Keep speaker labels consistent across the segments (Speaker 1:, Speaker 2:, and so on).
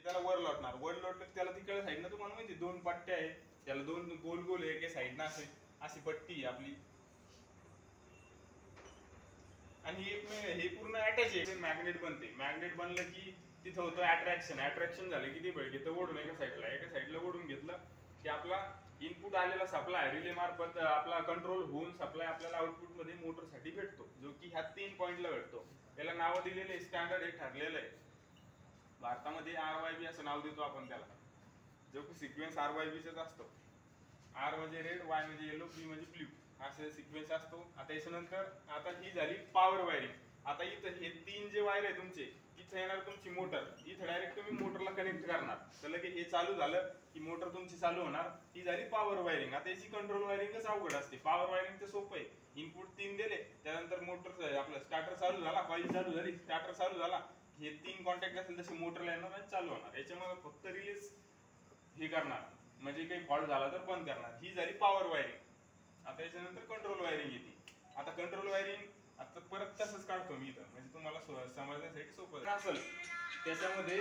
Speaker 1: त्याला वर लोटणार. वर लोटलं त्याला तिकडे साईडनं तुम्हाला माहिती दोन पट्ट्या आहे, त्याला दोन गोल गोल आहे, एका साईडनं अशी पट्टी आहे आपली. आणि हे पूर्ण अटॅच आहे. मॅग्नेट बनते. मॅग्नेट बनलं की तिथं होतं अट्रॅक्शन. अट्रॅक्शन झालं की ते घेतं ओढून एका साईडला ओढून घेतलं की आपला इनपुट आलेला सप्लाय रिले मार्फत आपला कंट्रोल होऊन सप्लाय आपल्याला आउटपुट मध्ये मोटरसाठी भेटतो, जो की ह्या 3 पॉइंटला भेटतो. त्याला नाव दिलेले स्टँडर्ड हे ठरलेलं आहे. भारतामध्ये RYB असं नाव देतो आपण त्याला, जो की सिक्वेन्स RYBचाच असतो. R म्हणजे रेड, Y म्हणजे येलो, B म्हणजे ब्ल्यू, असे सिक्वेन्स असतो. आता याच्यानंतर आता ही झाली पॉवर वायरिंग. आता इथं हे 3 जे वायर आहे तुमचे, इथं येणार तुमची मोटर. इथं डायरेक्ट तुम्ही मोटरला कनेक्ट करणार. तर लगेच हे चालू झालं की मोटर तुमची चालू होणार. ही झाली पॉवर वायरिंग. आता याची कंट्रोल वायरिंगच अवघड असते. पॉवर वायरिंग तर सोपं आहे. इनपुट 3 दिले, त्यानंतर मोटर आपलं स्टार्टर चालू झाला, कॉइल चालू झाली, स्टार्टर चालू झाला, हे 3 कॉन्टॅक्ट असेल तसे मोटरला येणार आणि चालू होणार. याच्यामध्ये फक्त रिलीज हे करणार, म्हणजे काही फॉल्ट झाला तर बंद करणार. ही झाली पॉवर वायरिंग. आता याच्यानंतर कंट्रोल वायरिंग येते. आता कंट्रोल वायरिंग आता परत तसंच काढतो मी इथं, म्हणजे तुम्हाला समजण्यासाठी सोपं असेल. त्याच्यामध्ये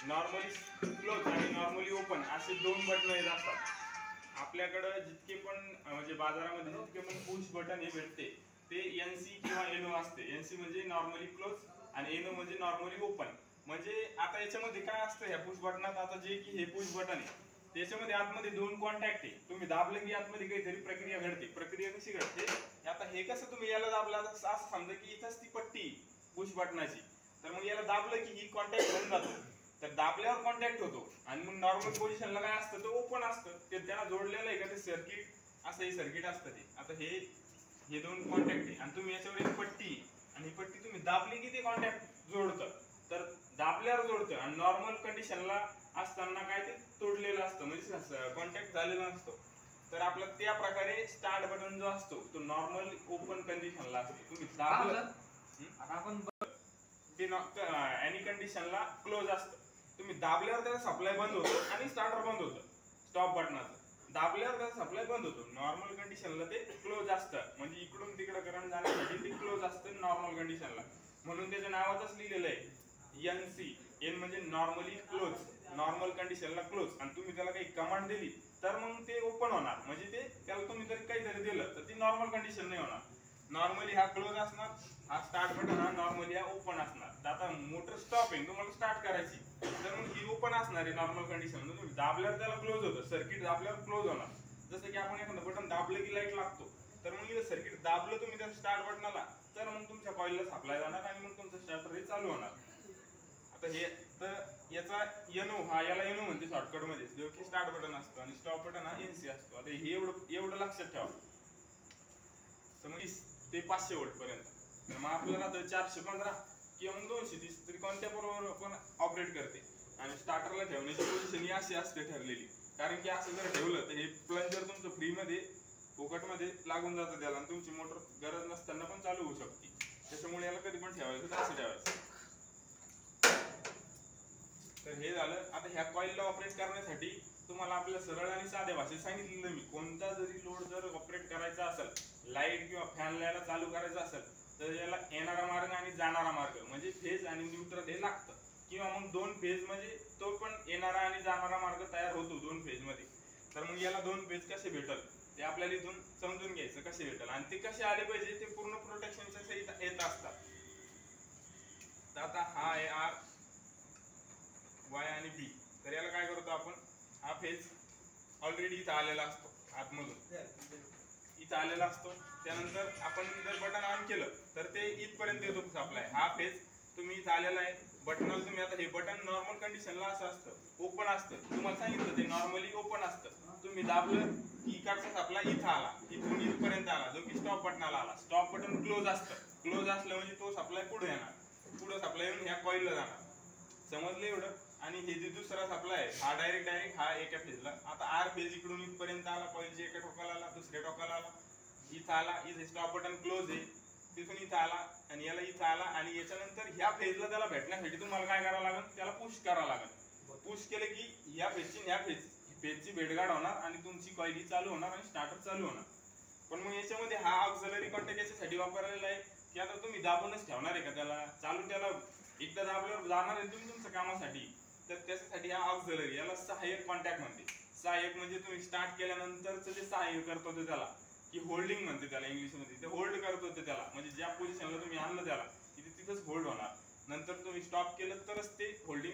Speaker 1: नॉर्मली क्लोज आणि नॉर्मली ओपन असे 2 बटन येत असतात. आपल्याकडं जितके पण म्हणजे बाजारामध्ये जितके पण पुश बटन हे भेटते ते NC किंवा NO असते. NC म्हणजे नॉर्मली क्लोज आणि NO म्हणजे नॉर्मली ओपन. म्हणजे आता याच्यामध्ये काय असतं ह्या पुश बटनात, आता जे की हे पुश बटन आहे त्याच्यामध्ये आतमध्ये 2 कॉन्टॅक्ट आहे. तुम्ही दाबलं की आतमध्ये काहीतरी प्रक्रिया घडते. प्रक्रिया कशी घडते, आता हे कसं तुम्ही याला दाबला असं समजा की इथंच ती पट्टी पुश बटनाची, तर मग याला दाबलं की ही कॉन्टॅक्ट होऊन जातो. तर दाबल्यावर कॉन्टॅक्ट होतो आणि मग नॉर्मल पोझिशनला काय असतं, ते ओपन असतं. ते त्याला जोडलेलं आहे का ते सर्किट, असं हे सर्किट असतं ते. आता हे 2 कॉन्टॅक्ट आहे आणि तुम्ही याच्यावर एक पट्टी, आणि ही पट्टी तुम्ही दाबली की ते कॉन्टॅक्ट जोडतं. तर दाबल्यावर जोडतं आणि नॉर्मल कंडिशनला असताना काय ते तोडलेलं असतं, म्हणजे कॉन्टॅक्ट झालेला नसतो. तर आपला त्या प्रकारे स्टार्ट बटन जो असतो तो नॉर्मल ओपन कंडिशनला असतो. तुम्ही दाबलं आपण ते एनी कंडिशनला क्लोज असतं. तुम्ही दाबल्यावर त्याचा सप्लाय बंद होतो आणि स्टार्टर बंद होतं. स्टॉप बटनाचं दाबल्यावर त्याचा सप्लाय बंद होतो. नॉर्मल कंडिशनला ते क्लोज असतं, म्हणजे इकडून तिकडे करंट जाण्यासाठी ते क्लोज असतं नॉर्मल कंडिशनला. म्हणून त्याच्या नावातच लिहिलेलं आहे NC. N म्हणजे नॉर्मली क्लोज, नॉर्मल कंडिशनला क्लोज. आणि तुम्ही त्याला काही कमांड दिली तर मग ते ओपन होणार, म्हणजे ते त्याला तुम्ही जरी काहीतरी दिलं तर ती नॉर्मल कंडिशन नाही होणार. नॉर्मली हा क्लोज असणार, हा स्टार्ट बटन हा नॉर्मली हा ओपन असणार. आता मोटर स्टॉप आहे, तुम्हाला स्टार्ट करायची, तर मग ही ओपन असणार आहे नॉर्मल कंडिशन. तुम्ही दाबल्यावर त्याला क्लोज होतं, सर्किट दाबल्यावर क्लोज होणार. जसं की आपण एखादं बटन दाबलं की लाईट लागतो, तर मग इथं सर्किट दाबलं तुम्ही त्या स्टार्ट बटनाला, तर मग तुमच्या कॉइलला सप्लाय जाणार आणि मग तुमचं स्टार्टर हे चालू होणार. आता हे तर याचा NO, हा याला NO म्हणते शॉर्टकट मध्ये, जो की स्टार्ट बटन असतो, आणि स्टॉप बटन हा NC असतो. आता हे एवढं लक्षात ठेवा. तर मग ते 500 व्होल्ट पर्यंत. तर मग आपल्याला तर 415 किंवा मग 230 तरी कोणत्या बरोबर पण ऑपरेट करते. आणि स्टार्टरला ठेवण्याची पोझिशन ही अशी असते ठरलेली, कारण की असं जर ठेवलं तर हे प्लंजर तुमचं फ्री मध्ये फुकटमध्ये लागून जातं त्याला, आणि तुमची मोटर गरज नसताना पण चालू होऊ शकते. त्याच्यामुळे याला कधी पण ठेवायचं तर असं ठेवायचं. तर हे झालं. आता ह्या कॉइलला ऑपरेट करण्यासाठी तुम्हाला आपल्या सरळ आणि साध्या भाषेत सांगितलेलं मी, कोणता जरी लोड जर ऑपरेट करायचा असेल, लाईट किंवा फॅन याला चालू करायचा असेल, तर याला येणारा मार्ग आणि जाणारा मार्ग म्हणजे फेज आणि न्यूट्रल हे लागतं. किंवा मग 2 फेज म्हणजे तो पण येणारा आणि जाणारा मार्ग तयार होतो 2 फेज मध्ये. तर मग याला 2 फेज कसे भेटल ते आपल्याला इथून समजून घ्यायचं, कसे भेटल आणि ते कसे आले पाहिजे, ते पूर्ण प्रोटेक्शनच्या सहित येत असतात. तर आता हा आहे R, Y आणि B. तर याला काय करतो आपण, हा फेज ऑलरेडी इथं आलेला असतो, आतमधून इथं आलेला असतो. त्यानंतर आपण जर बटन ऑन केलं तर ते इथपर्यंत येतो सप्लाय. हा फेज तुम्ही इथं आलेला आहे. बटनला तुम्ही आता हे बटन नॉर्मल कंडिशनला असं असतं, ओपन असतं. तुम्हाला सांगितलं ते नॉर्मली ओपन असतं. तुम्ही दाबलं की इकडचा सप्लाय इथं आला, इथून इथपर्यंत आला, जो की स्टॉप बटनाला आला. स्टॉप बटन क्लोज असतं. क्लोज असलं म्हणजे तो सप्लाय पुढे येणार, पुढे सप्लाय येऊन ह्या कॉइलला जाणार. समजलं एवढं. आणि हे जे दुसरा सप्लाय हा डायरेक्ट हा एका फेजला. आता R फेज इकडून इथपर्यंत आला, कॉइलच्या एका टोकाला आला, दुसऱ्या टोकाला आला, इथं आला, इथे स्टॉप बटन क्लोज आहे, तिथून इथं आला आणि याला इथं आला. आणि याच्यानंतर ह्या फेजला त्याला भेटण्यासाठी तुम्हाला काय करावं लागेल, त्याला पुश करावं लागेल. पुश केले की या फेजची ह्या फेजची भेटगाड होणार आणि तुमची कॉइल ही चालू होणार आणि स्टार्टर चालू होणार. पण मग याच्यामध्ये हा ऑक्झिलरी कॉन्टॅक्ट याच्यासाठी वापरलेला आहे की आता तुम्ही दाबूनच ठेवणार आहे का त्याला चालू, त्याला एकदा दाबल्यावर जाणार आहे तुम्ही तुमच्या कामासाठी, तर त्याच्यासाठी हा ऑक्झिलरी, याला सहाय्यक कॉन्टॅक्ट म्हणते. सहाय्यक म्हणजे तुम्ही स्टार्ट केल्यानंतरच जे सहाय्य करतो ते त्याला, की होल्डिंग म्हणते त्याला इंग्लिशमध्ये. ते होल्ड करतो ते त्याला, म्हणजे ज्या पोझिशनला तुम्ही आणलं त्याला तिथेच होल्ड होणार. नंतर तुम्ही स्टॉप केलं तरच ते होल्डिंग